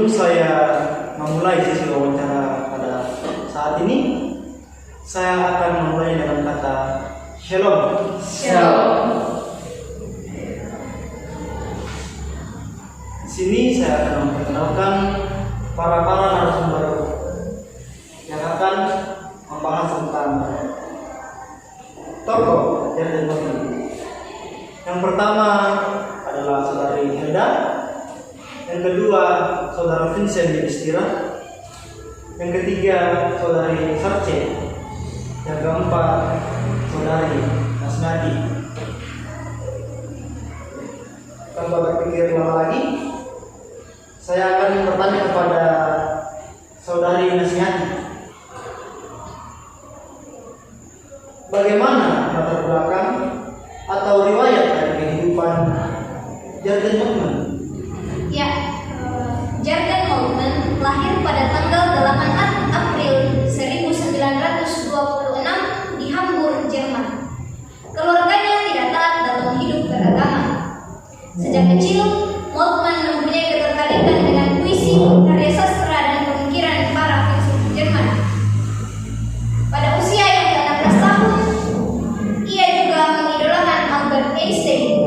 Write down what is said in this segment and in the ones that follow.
Sebelum saya memulai sesi wawancara pada saat ini, saya akan memulai dengan kata Shalom. Shalom. Di sini saya akan memperkenalkan para narasumber yang akan membahas tentang tokoh Jarden Morton. Yang pertama adalah saudari Hilda, yang kedua saudara Vincent Yudhistira, yang ketiga saudari Sarce, yang keempat saudari Nasnadi. Tanpa berpikir lama lagi, saya akan bertanya kepada saudari Nasnadi, bagaimana latar belakang atau riwayat dari kehidupan Jarden Morton? Ya, Jarden Morton lahir pada tanggal 8 April 1926 di Hamburg, Jerman. Keluarganya tidak taat dalam hidup beragama. Sejak kecil, Morton mempunyai ketertarikan dengan puisi, karya sastra, dan pemikiran para filsuf Jerman. Pada usia yang ke-16 tahun, ia juga mengidolakan Albert Einstein.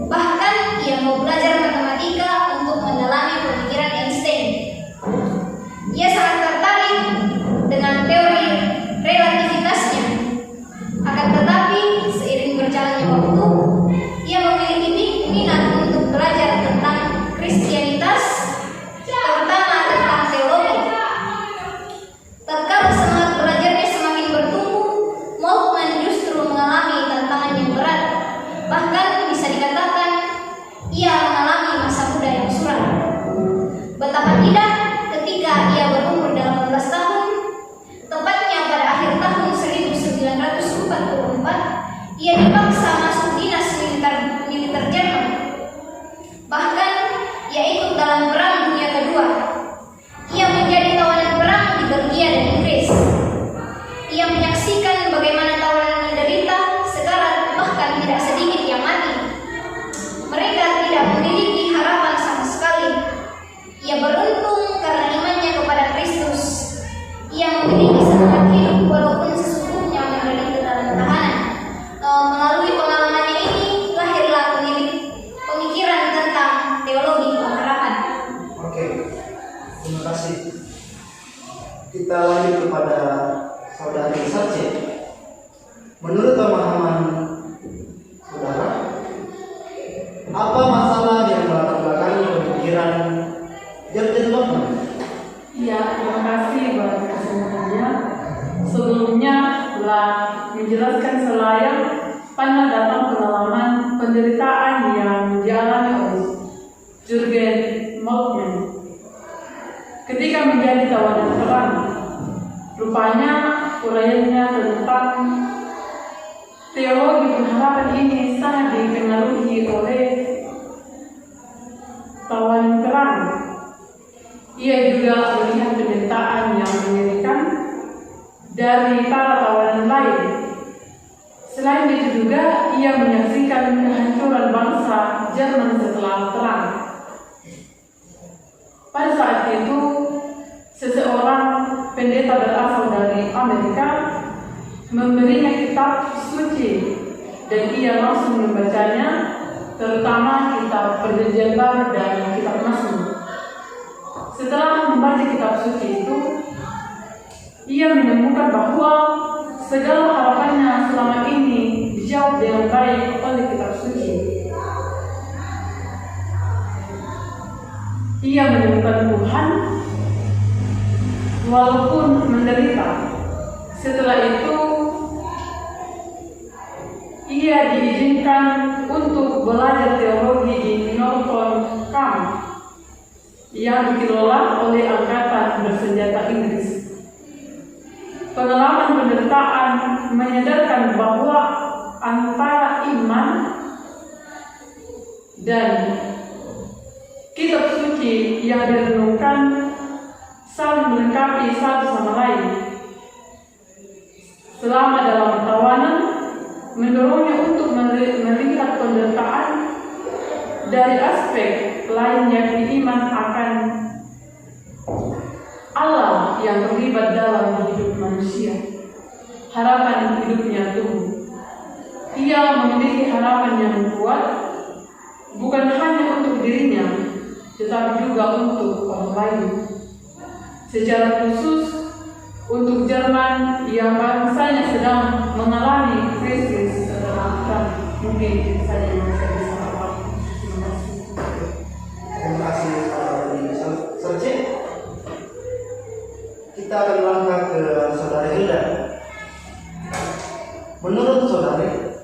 Bahkan ia mau belajar matematika untuk mendalami pemikiran Einstein. Ia sangat tertarik dengan teori relativitasnya. Akan tetapi, seiring berjalannya waktu, ia memiliki minat untuk belajar tentang Kristianitas, terutama tentang teologi. Tatkala semangat belajarnya semakin bertumbuh, Moltmann justru mengalami tantangan yang berat. Bahkan bisa dikatakan ia mengalami masa muda yang suram. Betapa tidak ketika ia berumur 18 tahun, tepatnya pada akhir tahun 1944, ia dipaksa masuk dinas militer Jerman. Bahkan ia ikut dalam Perang Dunia Kedua. Ia menjadi tawanan perang di Belgia dan Inggris. Ia menyaksikan bagaimana tawanan menderita, sekarat, bahkan tidak sedikit yang mati. Mereka tidak memiliki harapan sama sekali. Ia beruntung karena imannya kepada Kristus. Ia memiliki semangat hidup walaupun sesungguhnya menderita dalam tahanan. Melalui pengalamannya ini, lahirlah pemikiran tentang teologi pengharapan. Oke, terima kasih. Kita lanjut kepada saudari Sarce. Menurut pemahaman saudara, apa masalah yang melatar belakangi pemikiran Jarden Morton? Ya, terima kasih buat kesempatannya. Sebelumnya telah menjelaskan selain pada datang pengalaman penderitaan yang dialami oleh Jurgen Moltmann ketika menjadi tawanan perang. Rupanya uraiannya tentang teologi pengharapan ini sangat dipengaruhi oleh tawanan perang. Ia juga melihat penderitaan yang mengerikan dari para tawanan lain. Selain itu juga ia menyaksikan kehancuran bangsa Jerman setelah perang. Pada saat itu, seseorang pendeta berasal dari Amerika memberinya kitab suci dan ia langsung membacanya, terutama kitab Perjanjian Baru dan kitab Mazmur. Setelah membaca kitab suci itu, ia menemukan bahwa segala harapannya selama ini dijawab dengan baik oleh kitab suci. Ia menemukan Tuhan walaupun menderita. Setelah itu, ia diizinkan untuk belajar teologi di Norton Camp yang dikelola oleh Angkatan Bersenjata Inggris. Pengalaman penderitaan menyadarkan bahwa antara iman dan kitab suci yang direnungkan saling melengkapi satu sama lain. Selama dalam tawanan, mendorongnya untuk melihat penderitaan dari aspek lain, yakni iman akan Allah yang terlibat dalam hidup manusia, harapan hidupnya tumbuh. Ia memiliki harapan yang kuat, bukan hanya untuk dirinya, tetapi juga untuk orang lain. Secara khusus, untuk Jerman yang bangsanya sedang mengalami krisis setelah Trump. Mungkin itu saja yang saya bisa sampaikan. Terima kasih Serce. Kita akan melangkah ke Saudara Hilda. Menurut saudari,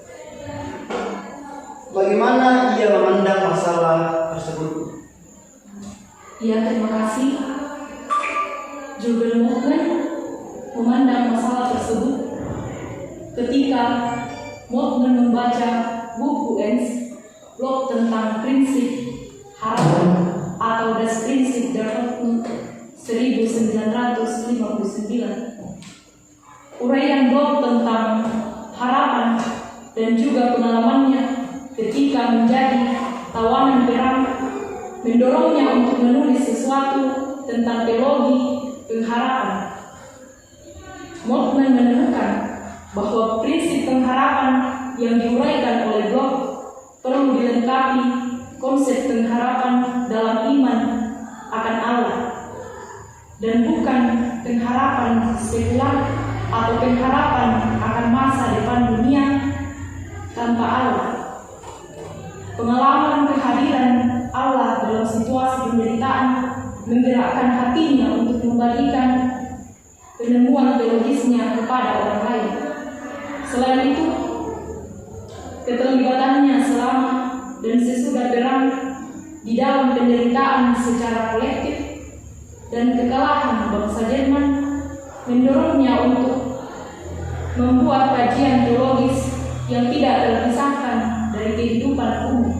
bagaimana ia memandang masalah tersebut? Ya, terima kasih. Jurgen Moltmann memandang masalah tersebut ketika Moltmann membaca buku Ernst Bloch tentang prinsip harapan atau Das Prinzip der Hoffnung 1959. Uraian Bloch tentang harapan dan juga pengalamannya ketika menjadi tawanan perang mendorongnya untuk menulis sesuatu tentang teologi pengharapan. Moltmann menemukan bahwa prinsip pengharapan yang diuraikan oleh Bloch perlu dilengkapi konsep pengharapan dalam iman akan Allah dan bukan pengharapan sekular atau pengharapan akan masa depan dunia tanpa Allah. Pengalaman kehadiran Allah dalam situasi penderitaan menggerakkan hatinya untuk membagikan penemuan teologisnya kepada orang lain. Selain itu, keterlibatannya selama dan sesudah perang di dalam penderitaan secara kolektif dan kekalahan bangsa Jerman mendorongnya untuk membuat kajian teologis yang tidak terpisahkan dari kehidupan umum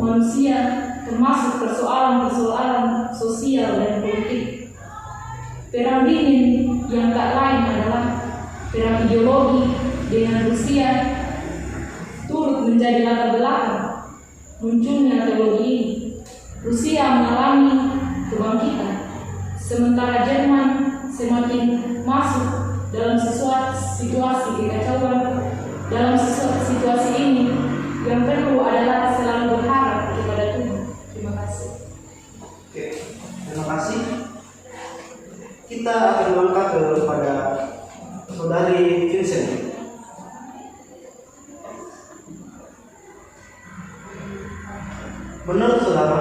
manusia, termasuk persoalan-persoalan sosial dan politik. Perang dingin yang tak lain adalah perang ideologi dengan Rusia turut menjadi latar belakang munculnya teologi ini. Rusia mengalami kebangkitan, sementara Jerman semakin masuk dalam situasi kekacauan. Dalam situasi ini, yang perlu adalah selalu berharap kepada Tuhan. Terima kasih. Oke, terima kasih. Kita akan melangkah kepada Saudari Vincent. Menurut saudara,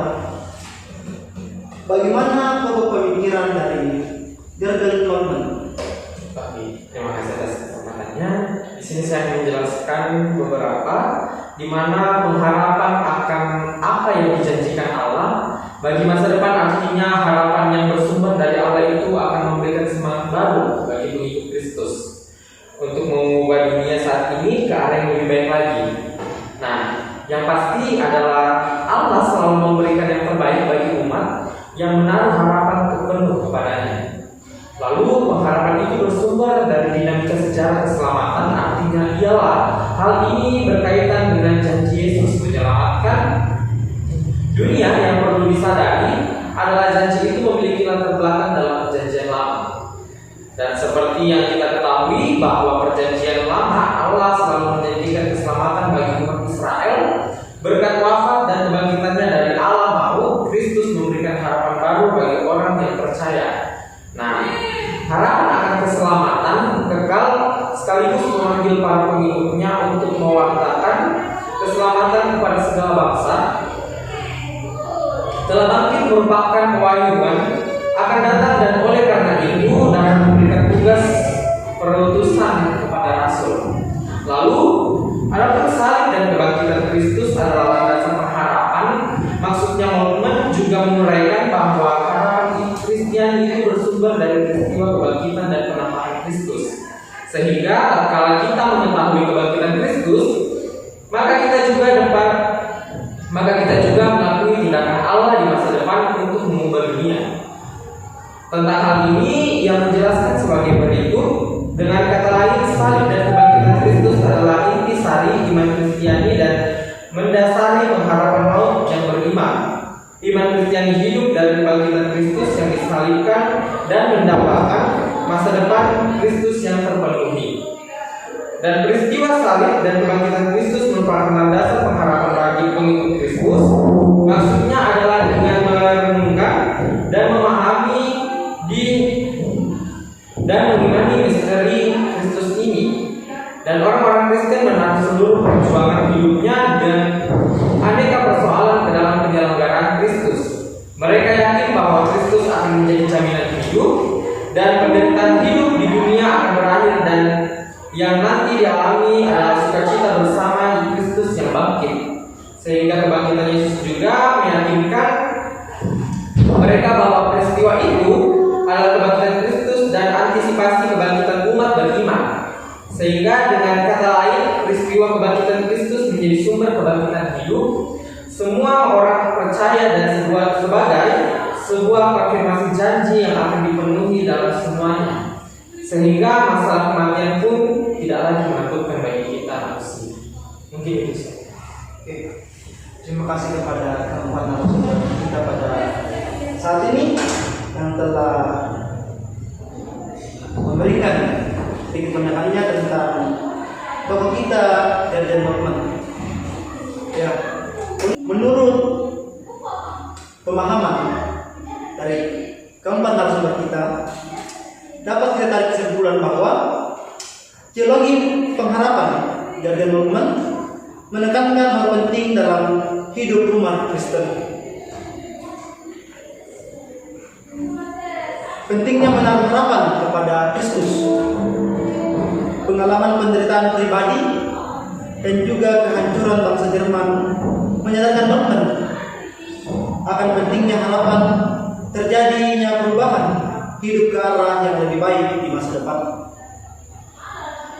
bagaimana pemikiran dari Jurgen Moltmann? Terima kasih atas kesempatannya. Di sini saya akan menjelaskan beberapa di mana pengharapan akan apa yang dijanjikan Allah bagi masa depan, artinya harapan yang bersumber dari Allah itu akan memberikan semangat baru bagi pengikut Kristus untuk mengubah dunia saat ini ke arah yang lebih baik lagi. Nah, yang pasti adalah Allah selalu memberikan yang terbaik bagi umat yang menaruh harapan penuh kepadanya. Lalu pengharapan itu bersumber dari dinamika sejarah keselamatan, artinya ialah hal ini berkaitan dengan janji Yesus menyelamatkan dunia. Yang perlu disadari adalah janji itu memiliki latar belakang dalam perjanjian lama. Dan seperti yang kita ketahui bahwa perjanjian lama Allah selalu menjanjikan keselamatan bagi umat Israel berkat wafat dan kebangkitannya dari Allah, bahwa Kristus memberikan harapan baru bagi orang yang percaya. Nah, harapan akan keselamatan kekal sekaligus memanggil para pengikutnya untuk mewartakan keselamatan kepada segala bangsa telah bangkit merupakan pewahyuan akan datang, dan oleh karena itu dapat memberikan tugas perutusan kepada rasul. Lalu adapun salib dan kebangkitan Kristus adalah landasan pengharapan. Maksudnya Moltmann juga menguraikan bahwa harapan Kristiani itu bersumber dari peristiwa kebangkitan dan penampakan Kristus. Sehingga tatkala kita mengetahui kebangkitan Kristus, maka kita juga mengakui tindakan Allah di masa depan untuk mengubah dunia. Tentang hal ini yang menjelaskan sebagai berikut. Dengan kata lain, salib dan kebangkitan Kristus adalah intisari iman Kristiani dan mendasari pengharapan maut yang beriman. Iman Kristiani hidup dari kebangkitan Kristus yang disalib tersalibkan dan mendapatkan masa depan Kristus yang terpenuhi. Dan peristiwa salib dan kebangkitan Kristus merupakan landasan pengharapan bagi pengikut Kristus. Maksudnya adalah dengan merenungkan dan memahami misteri Kristus ini. Dan orang-orang Kristen menaruh seluruh perjuangan hidupnya dan aneka persoalan ke dalam penyelenggaraan Kristus. Mereka yakin bahwa Kristus akan menjadi jaminan hidup dan penderitaan hidup di dunia akan berakhir, dan yang nanti dialami adalah sukacita bersama di Kristus yang bangkit. Sehingga kebangkitan Yesus juga meyakinkan mereka bahwa peristiwa itu adalah kebangkitan Kristus dan antisipasi kebangkitan umat beriman. Sehingga dengan kata lain, peristiwa kebangkitan Kristus menjadi sumber kebangkitan hidup semua orang percaya dan sebagai sebuah konfirmasi janji yang akan dipenuhi dalam semuanya. Sehingga masalah kematian pun tidak lagi menakutkan bagi kita manusia. Mungkin itu saja. Oke. Terima kasih kepada keempat narasumber kita pada saat ini yang telah memberikan sedikit penjelasannya tentang tokoh kita Jurgen Moltmann. Ya, menurut pemahaman dari keempat narasumber kita, dapat kita tarik kesimpulan bahwa teologi pengharapan Jurgen Moltmann menekankan hal penting dalam hidup umat Kristen. Pentingnya menaruh harapan kepada Kristus, pengalaman penderitaan pribadi, dan juga kehancuran bangsa Jerman menyadarkan Moltmann akan pentingnya harapan terjadinya perubahan hidup ke arah yang lebih baik di masa depan.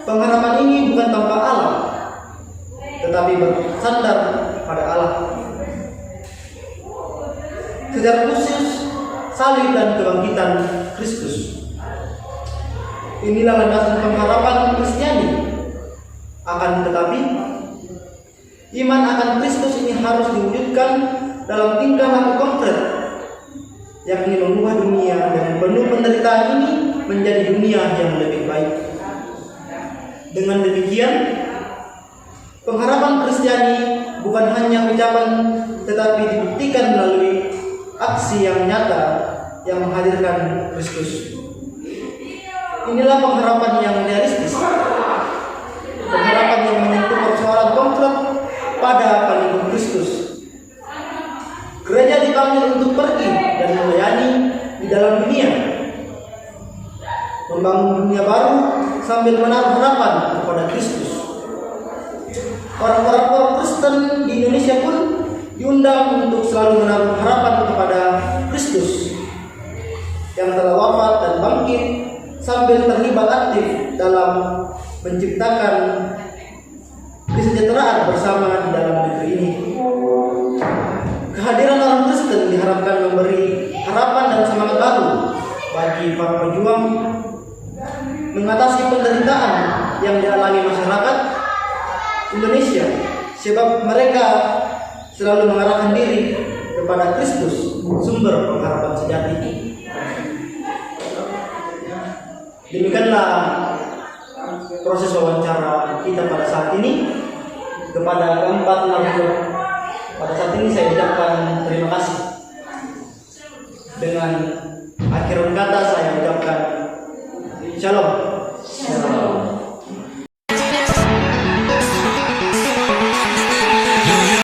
Pengharapan ini bukan tanpa Allah, tetapi bersandar pada Allah. Sejarah khusus salib dan kebangkitan Kristus, inilah landasan pengharapan Kristiani. Akan tetapi, iman akan Kristus ini harus diwujudkan dalam tingkah laku konkret, yakni mengubah dunia dengan penuh penderitaan ini menjadi dunia yang lebih baik. Dengan demikian, pengharapan Kristiani bukan hanya ucapan, tetapi dibuktikan melalui aksi yang nyata yang menghadirkan Kristus. Inilah pengharapan yang realistis, pengharapan yang menyentuh persoalan konkret pada pengikut Kristus. Gereja dipanggil untuk pergi dan melayani di dalam dunia, membangun dunia baru sambil menaruh harapan kepada Kristus. Orang-orang Kristen di Indonesia pun diundang untuk selalu menaruh harapan kepada Kristus yang telah wafat dan bangkit, sambil terlibat aktif dalam menciptakan kesejahteraan bersama di dalam negeri ini. Kehadiran orang Kristen diharapkan memberi harapan dan semangat baru bagi para pejuang mengatasi penderitaan yang dialami masyarakat Indonesia, sebab mereka selalu mengarahkan diri kepada Kristus, sumber pengharapan sejati. Demikianlah proses wawancara kita pada saat ini kepada keempat narasumber. Pada saat ini saya ucapkan terima kasih. Dengan akhir kata saya ucapkan Shalom.